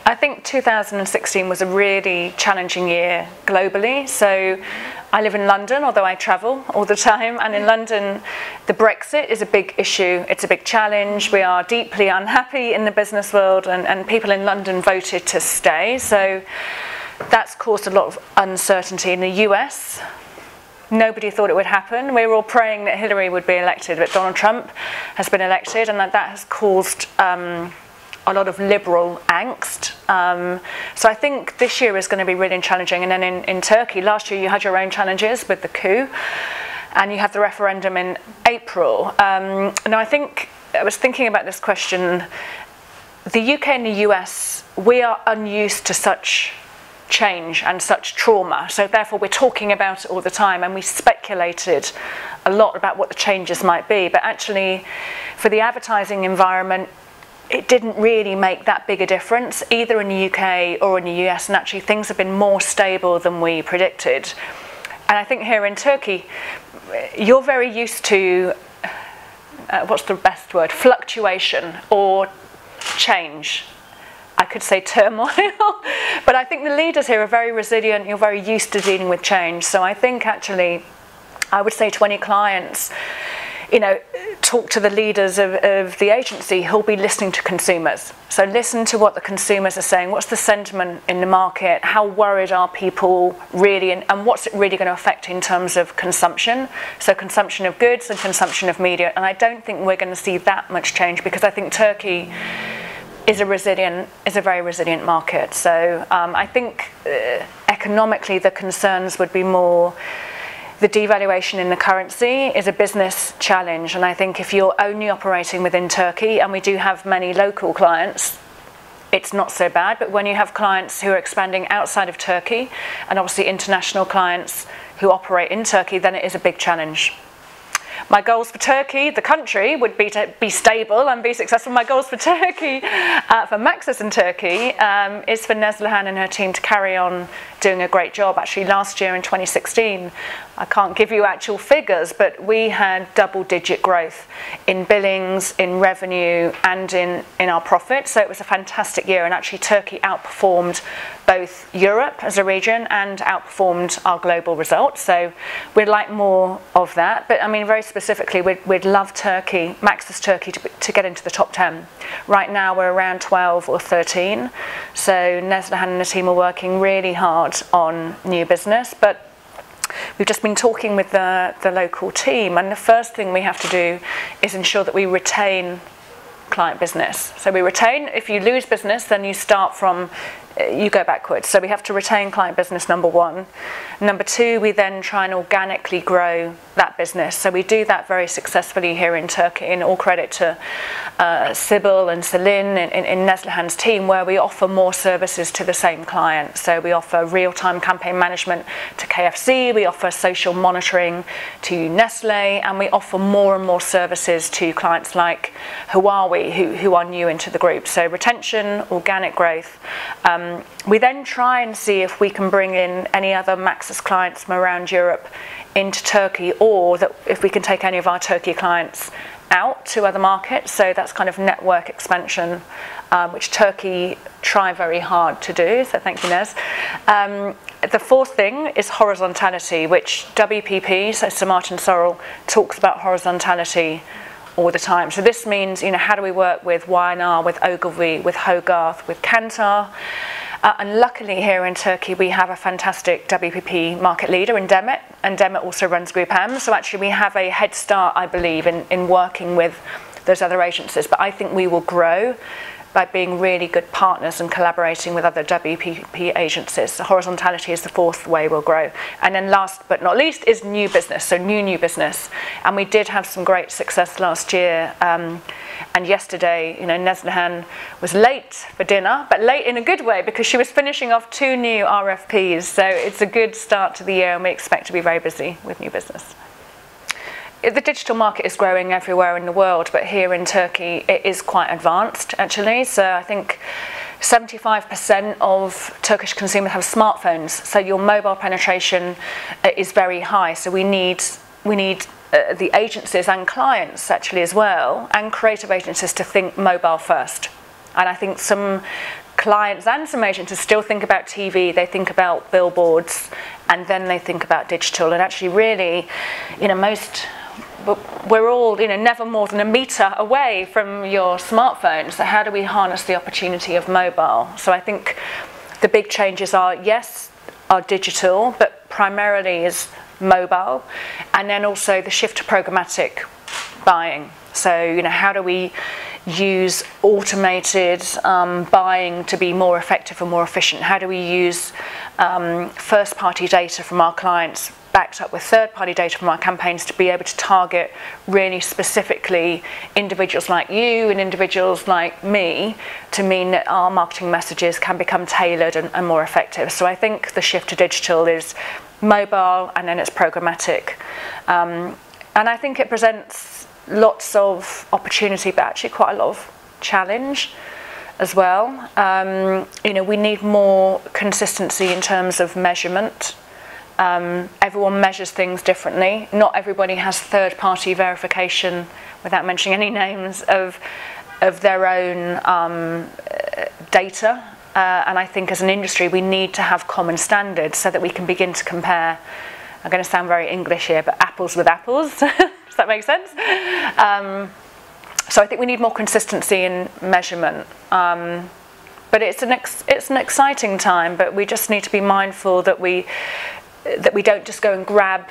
I think 2016 was a really challenging year globally. So I live in London, although I travel all the time. And in London, the Brexit is a big issue. It's a big challenge. We are deeply unhappy in the business world, and people in London voted to stay. So that's caused a lot of uncertainty in the US. Nobody thought it would happen. We were all praying that Hillary would be elected, but Donald Trump has been elected, and that has caused a lot of liberal angst. So I think this year is going to be really challenging. And then in Turkey, last year you had your own challenges with the coup, and you had the referendum in April. Now I think, I was thinking about this question, the UK and the US, we are unused to such change and such trauma. So therefore we're talking about it all the time, and we speculated a lot about what the changes might be. But actually, for the advertising environment, it didn't really make that big a difference, either in the UK or in the US, and actually things have been more stable than we predicted. And I think here in Turkey, you're very used to, what's the best word, fluctuation or change. I could say turmoil, but I think the leaders here are very resilient, you're very used to dealing with change. So I think actually, I would say to any clients, talk to the leaders of the agency who'll be listening to consumers. So listen to what the consumers are saying. What's the sentiment in the market? How worried are people really? And what's it really going to affect in terms of consumption? So consumption of goods and consumption of media. And I don't think we're going to see that much change, because I think Turkey is a very resilient market. So I think economically the concerns would be more the devaluation in the currency is a business challenge, and I think if you're only operating within Turkey, and we do have many local clients, it's not so bad. But when you have clients who are expanding outside of Turkey, and obviously international clients who operate in Turkey, then it is a big challenge. My goals for Turkey, the country, would be to be stable and be successful. My goals for Turkey, for Maxis in Turkey, is for Neslihan and her team to carry on doing a great job. Actually, last year in 2016, I can't give you actual figures, but we had double-digit growth in billings, in revenue, and in our profit. So it was a fantastic year, and actually Turkey outperformed both Europe as a region and outperformed our global results. So we'd like more of that. But I mean, very specifically, we'd love Turkey, Maxis Turkey, to get into the top 10. Right now we're around 12 or 13. So Neslihan and the team are working really hard on new business. But we've just been talking with the local team, and the first thing we have to do is ensure that we retain client business. So we retain, if you lose business, then you start from, you go backwards. So we have to retain client business, number one. Number two, we then try and organically grow that business. So we do that very successfully here in Turkey, and all credit to Sibyl and Celine in Neslihan's team, where we offer more services to the same client. So we offer real-time campaign management to KFC, we offer social monitoring to Nestle, and we offer more and more services to clients like Huawei, who are new into the group. So retention, organic growth. We then try and see if we can bring in any other Maxis clients from around Europe into Turkey, or that if we can take any of our Turkey clients out to other markets. So that's kind of network expansion, which Turkey try very hard to do. So thank you, Nez. The fourth thing is horizontality, which WPP, so Sir Martin Sorrell, talks about horizontality all the time. So this means, how do we work with Y&R, with Ogilvy, with Hogarth, with Kantar? And luckily here in Turkey we have a fantastic WPP market leader in Demet, and Demet also runs Group M. So actually we have a head start, I believe, in working with those other agencies. But I think we will grow by being really good partners and collaborating with other WPP agencies. So horizontality is the fourth way we'll grow. And then last but not least is new business, so new business. And we did have some great success last year. And yesterday, Neslihan was late for dinner, but late in a good way, because she was finishing off 2 new RFPs. So it's a good start to the year, and we expect to be very busy with new business. The digital market is growing everywhere in the world, but here in Turkey it is quite advanced actually. So I think 75% of Turkish consumers have smartphones, so your mobile penetration is very high. So we need the agencies and clients actually as well, and creative agencies, to think mobile first. And I think some clients and some agents still think about TV, they think about billboards, and then they think about digital. And actually really, we're all, never more than a metre away from your smartphone. So how do we harness the opportunity of mobile? So I think the big changes are digital, but primarily is mobile. And then also the shift to programmatic buying. So, how do we use automated buying to be more effective and more efficient? How do we use first-party data from our clients backed up with third-party data from our campaigns to be able to target really specifically individuals like you and individuals like me, to mean that our marketing messages can become tailored and more effective? So I think the shift to digital is mobile, and then it's programmatic. And I think it presents lots of opportunity, but actually quite a lot of challenge as well. We need more consistency in terms of measurement. Everyone measures things differently. Not everybody has third-party verification, without mentioning any names, of their own data. And I think as an industry we need to have common standards so that we can begin to compare, I'm going to sound very English here, but apples with apples. Does that make sense? So I think we need more consistency in measurement. But it's an exciting time, but we just need to be mindful that we don't just go and grab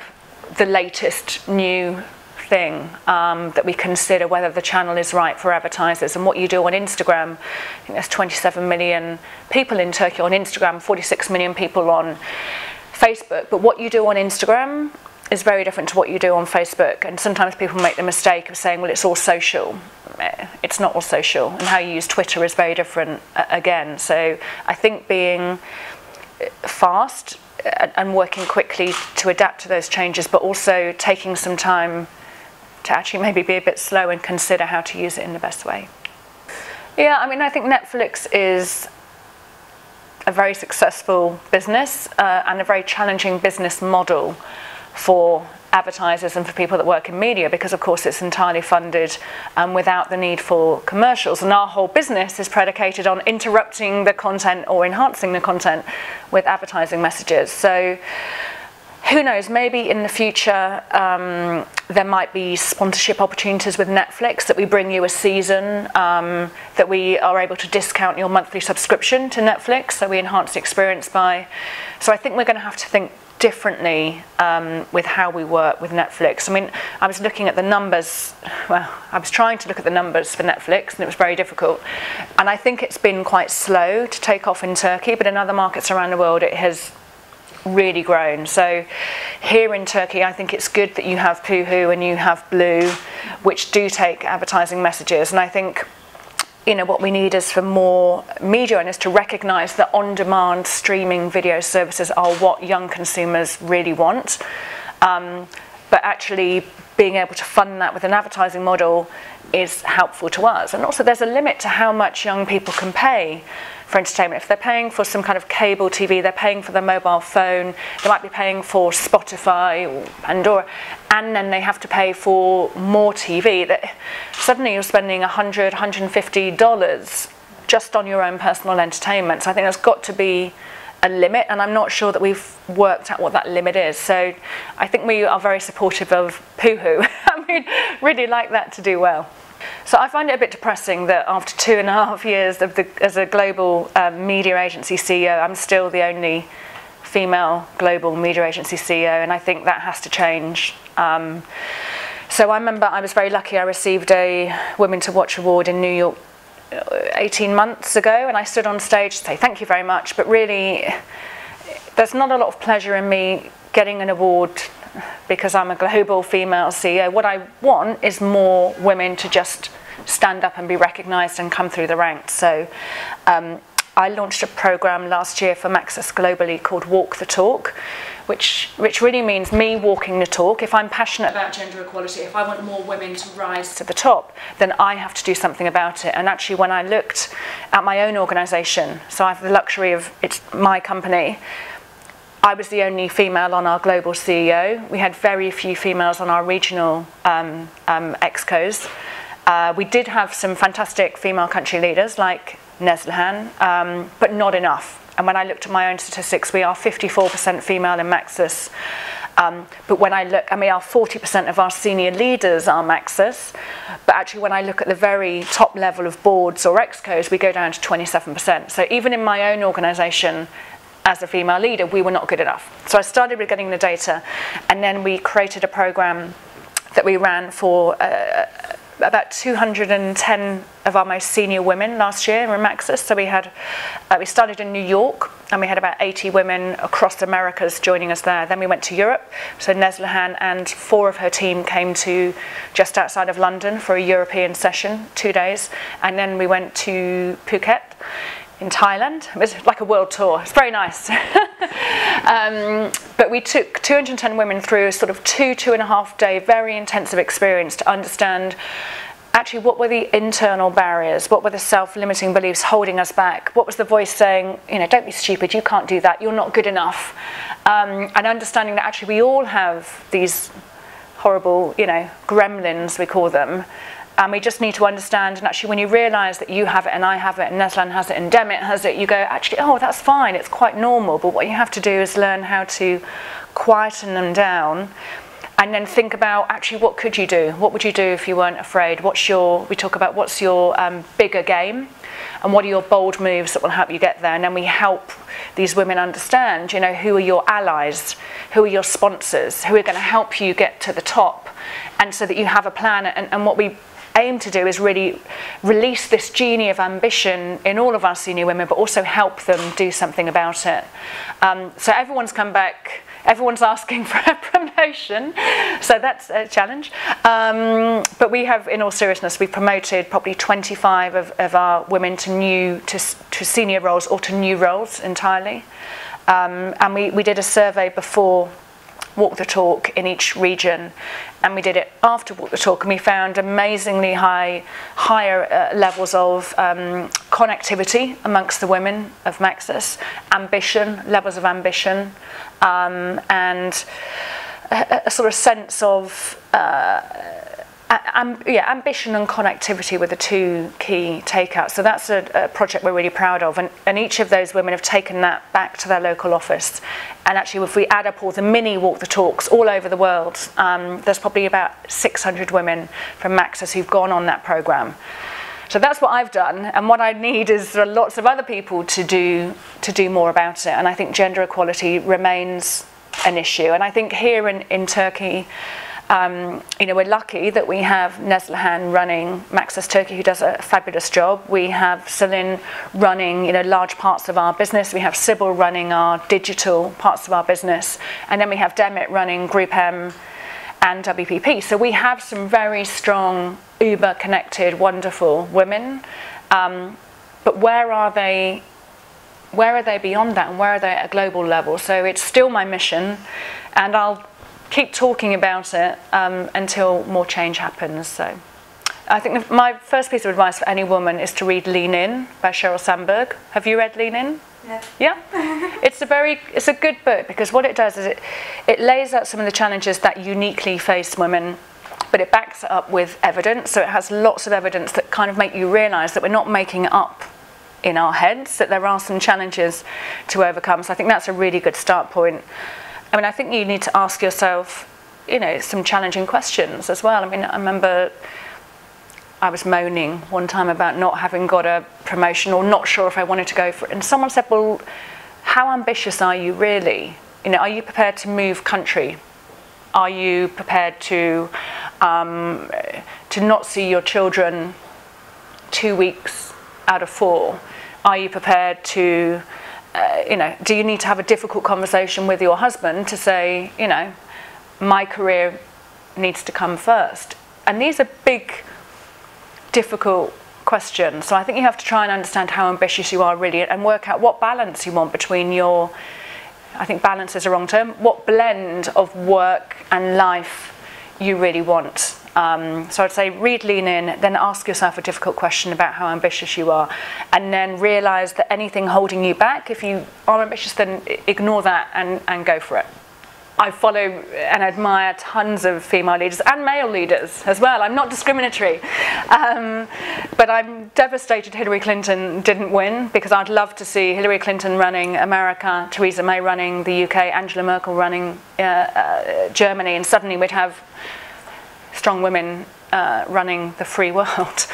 the latest new thing, that we consider whether the channel is right for advertisers. And what you do on Instagram, I think there's 27 million people in Turkey on Instagram, 46 million people on Facebook, but what you do on Instagram is very different to what you do on Facebook. And sometimes people make the mistake of saying, well, it's all social. It's not all social, and how you use Twitter is very different again. So I think being fast and working quickly to adapt to those changes, but also taking some time to actually maybe be a bit slow and consider how to use it in the best way. Yeah, I think Netflix is a very successful business and a very challenging business model for advertisers and for people that work in media, because of course it's entirely funded without the need for commercials, and our whole business is predicated on interrupting the content or enhancing the content with advertising messages. So who knows, maybe in the future there might be sponsorship opportunities with Netflix, that we bring you a season, that we are able to discount your monthly subscription to Netflix, so we enhance the experience by. So I think we're going to have to think differently with how we work with Netflix. I was looking at the numbers, I was trying to look at the numbers for Netflix, and it was very difficult. And I think it's been quite slow to take off in Turkey, but in other markets around the world it has really grown. So here in Turkey, I think it's good that you have Puhu and you have Blue, which do take advertising messages. And I think what we need is for more media owners to recognise that on-demand streaming video services are what young consumers really want. But actually being able to fund that with an advertising model is helpful to us. And also there's a limit to how much young people can pay for entertainment. If they're paying for some kind of cable TV, they're paying for their mobile phone, they might be paying for Spotify or Pandora, and then they have to pay for more TV. That suddenly you're spending $100, $150 just on your own personal entertainment. So I think there's got to be a limit, and I'm not sure that we've worked out what that limit is. So I think we are very supportive of Puhu. Really like that to do well. So I find it a bit depressing that after 2.5 years as a global media agency CEO, I'm still the only female global media agency CEO, and I think that has to change. So I remember I was very lucky. I received a Women to Watch award in New York 18 months ago, and I stood on stage to say thank you very much, but really there's not a lot of pleasure in me getting an award because I'm a global female CEO. What I want is more women to just stand up and be recognised and come through the ranks. So I launched a programme last year for Maxis globally called Walk the Talk, which really means me walking the talk. If I'm passionate about gender equality, if I want more women to rise to the top, then I have to do something about it. And actually when I looked at my own organisation, so I have the luxury of, it's my company, I was the only female on our global CEO. We had very few females on our regional excos. We did have some fantastic female country leaders like Neslihan, but not enough. And when I looked at my own statistics, we are 54% female in Maxis. But when I look, and we are 40% of our senior leaders are Maxis. But actually, when I look at the very top level of boards or excos, we go down to 27%. So even in my own organisation, as a female leader, we were not good enough. So I started with getting the data, and then we created a programme that we ran for about 210 of our most senior women last year in Maxis. So we started in New York, and we had about 80 women across the Americas joining us there. Then we went to Europe. So Neslihan and 4 of her team came to just outside of London for a European session, 2 days. And then we went to Phuket in Thailand. It was like a world tour. It's very nice. But we took 210 women through a sort of 2.5 day very intensive experience to understand actually what were the internal barriers, what were the self-limiting beliefs holding us back, what was the voice saying, you know, don't be stupid, you can't do that, you're not good enough, and understanding that actually we all have these horrible, you know, gremlins we call them. And we just need to understand, and actually when you realise that you have it and I have it and Neslihan has it and Demet has it, you go, actually, oh, that's fine, it's quite normal. But what you have to do is learn how to quieten them down and then think about, actually, what could you do? What would you do if you weren't afraid? We talk about what's your bigger game and what are your bold moves that will help you get there. And then we help these women understand, you know, who are your allies, who are your sponsors, who are going to help you get to the top. And so that you have a plan, and what we aim to do is really release this genie of ambition in all of our senior women, but also help them do something about it. So everyone's come back, everyone's asking for a promotion, so that's a challenge. But we have, in all seriousness, we've promoted probably 25 of our women to senior roles or to new roles entirely. And we did a survey before Walk the Talk in each region, and we did it after Walk the Talk, and we found amazingly higher levels of connectivity amongst the women of Maxis, levels of ambition, and a sort of sense of ambition and connectivity were the 2 key takeouts. So that's a project we're really proud of, and each of those women have taken that back to their local office. And actually, if we add up all the mini Walk the Talks all over the world, there's probably about 600 women from Maxis who've gone on that programme. So that's what I've done, and what I need is there are lots of other people to do more about it. And I think gender equality remains an issue. And I think here in Turkey, you know, we're lucky that we have Neslihan running Maxis Turkey, who does a fabulous job. We have Celine running, you know, large parts of our business. We have Sybil running our digital parts of our business. And then we have Demet running Group M and WPP. So we have some very strong, uber-connected, wonderful women. But where are they beyond that, and where are they at a global level? So it's still my mission, and I'll keep talking about it until more change happens. So I think my first piece of advice for any woman is to read Lean In by Sheryl Sandberg. Have you read Lean In? Yes. Yeah? It's a good book, because what it does is it lays out some of the challenges that uniquely face women, but it backs it up with evidence. So it has lots of evidence that kind of make you realise that we're not making it up in our heads, that there are some challenges to overcome. So I think that's a really good start point. I mean, I think you need to ask yourself, you know, some challenging questions as well. I mean, I remember I was moaning one time about not having got a promotion or not sure if I wanted to go for it. And someone said, well, how ambitious are you really? You know, are you prepared to move country? Are you prepared to not see your children 2 weeks out of 4? Are you prepared to you know, do you need to have a difficult conversation with your husband to say, you know, my career needs to come first? And these are big, difficult questions. So I think you have to try and understand how ambitious you are really, and work out what balance you want between your, I think balance is a wrong term, what blend of work and life you really want. So I'd say read Lean In, then ask yourself a difficult question about how ambitious you are, and then realise that anything holding you back, if you are ambitious, then ignore that and go for it. I follow and admire tons of female leaders and male leaders as well. I'm not discriminatory. But I'm devastated Hillary Clinton didn't win, because I'd love to see Hillary Clinton running America, Theresa May running the UK, Angela Merkel running Germany, and suddenly we'd have strong women running the free world.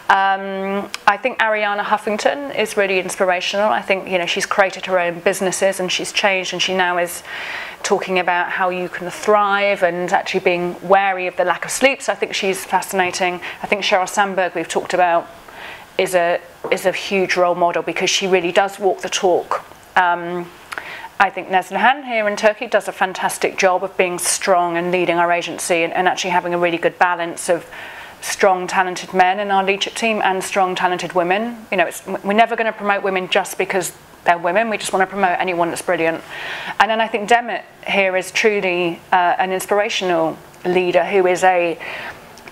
I think Arianna Huffington is really inspirational. I think, you know, she's created her own businesses and she's changed, and she now is talking about how you can thrive and actually being wary of the lack of sleep. So I think she's fascinating. I think Sheryl Sandberg, we've talked about, is a huge role model, because she really does walk the talk. I think Neslihan here in Turkey does a fantastic job of being strong and leading our agency, and actually having a really good balance of strong, talented men in our leadership team and strong, talented women. You know, we're never going to promote women just because they're women. We just want to promote anyone that's brilliant. And then I think Demet here is truly an inspirational leader, who is a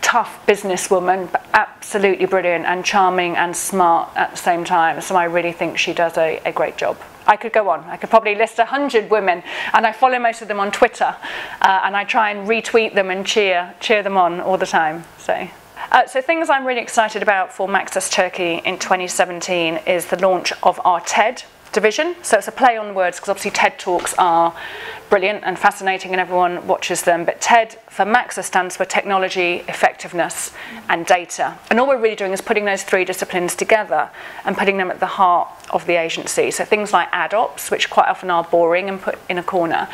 tough businesswoman, but absolutely brilliant and charming and smart at the same time. So I really think she does a great job. I could go on. I could probably list 100 women, and I follow most of them on Twitter, and I try and retweet them and cheer them on all the time. So things I'm really excited about for Maxus Turkey in 2017 is the launch of our TED division. So it's a play on words, because obviously TED Talks are brilliant and fascinating and everyone watches them, but TED for Maxus stands for Technology, Effectiveness and Data. And all we're really doing is putting those three disciplines together and putting them at the heart of the agency. So things like AdOps, which quite often are boring and put in a corner.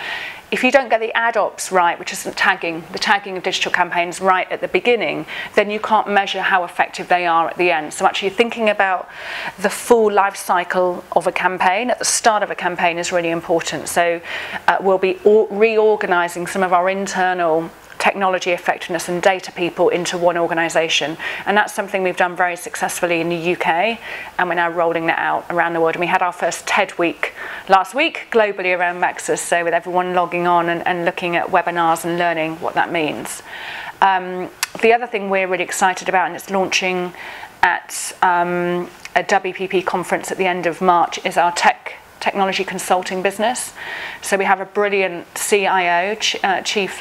If you don't get the AdOps right, which is the tagging of digital campaigns right at the beginning, then you can't measure how effective they are at the end. So actually thinking about the full life cycle of a campaign at the start of a campaign is really important. So we'll be reorganizing some of our internal technology effectiveness and data people into one organisation, and that's something we've done very successfully in the UK, and we're now rolling that out around the world. And we had our first TED week last week globally around Maxus, so with everyone logging on and looking at webinars and learning what that means. The other thing we're really excited about, and it's launching at a WPP conference at the end of March, is our technology consulting business. So we have a brilliant CIO, Chief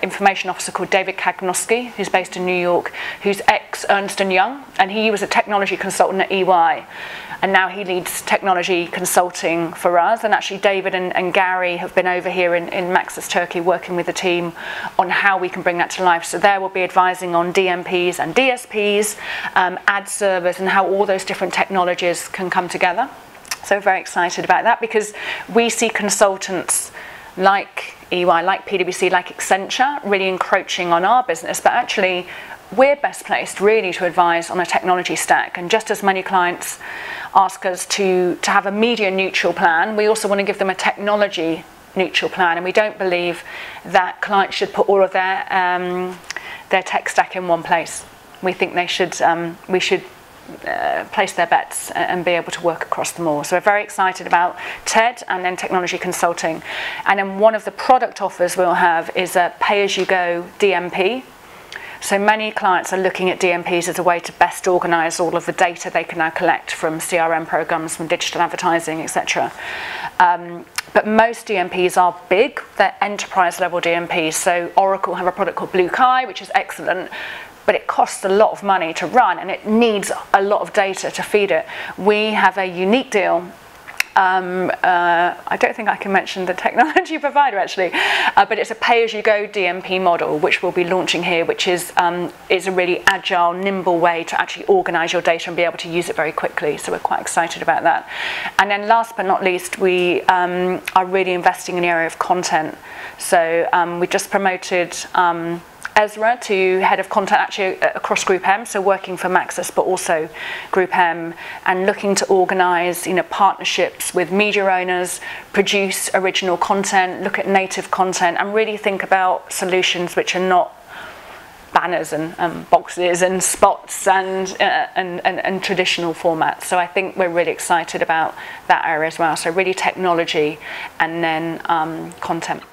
Information Officer, called David Kagnoski, who's based in New York, who's ex-Ernst & Young, and he was a technology consultant at EY, and now he leads technology consulting for us. And actually David and Gary have been over here in Maxus Turkey working with the team on how we can bring that to life. So there we'll be advising on DMPs and DSPs, ad servers, and how all those different technologies can come together. So very excited about that, because we see consultants like EY, like PwC, like Accenture really encroaching on our business, but actually we're best placed really to advise on a technology stack. And just as many clients ask us to have a media neutral plan, we also want to give them a technology neutral plan, and we don't believe that clients should put all of their tech stack in one place. We think we should place their bets and be able to work across them all. So we're very excited about TED and then technology consulting. And then one of the product offers we'll have is a pay-as-you-go DMP. So many clients are looking at DMPs as a way to best organise all of the data they can now collect from CRM programs, from digital advertising, etc. But most DMPs are big, they're enterprise level DMPs. So Oracle have a product called Blue Kai, which is excellent, but it costs a lot of money to run and it needs a lot of data to feed it. We have a unique deal. I don't think I can mention the technology provider actually, but it's a pay-as-you-go DMP model which we'll be launching here, which is a really agile, nimble way to actually organise your data and be able to use it very quickly. So we're quite excited about that. And then last but not least, we are really investing in the area of content. So we just promoted Ezra to head of content actually across Group M, so working for Maxus but also Group M, and looking to organise partnerships with media owners, produce original content, look at native content, and really think about solutions which are not banners and boxes and spots and traditional formats. So I think we're really excited about that area as well. So really technology and then content.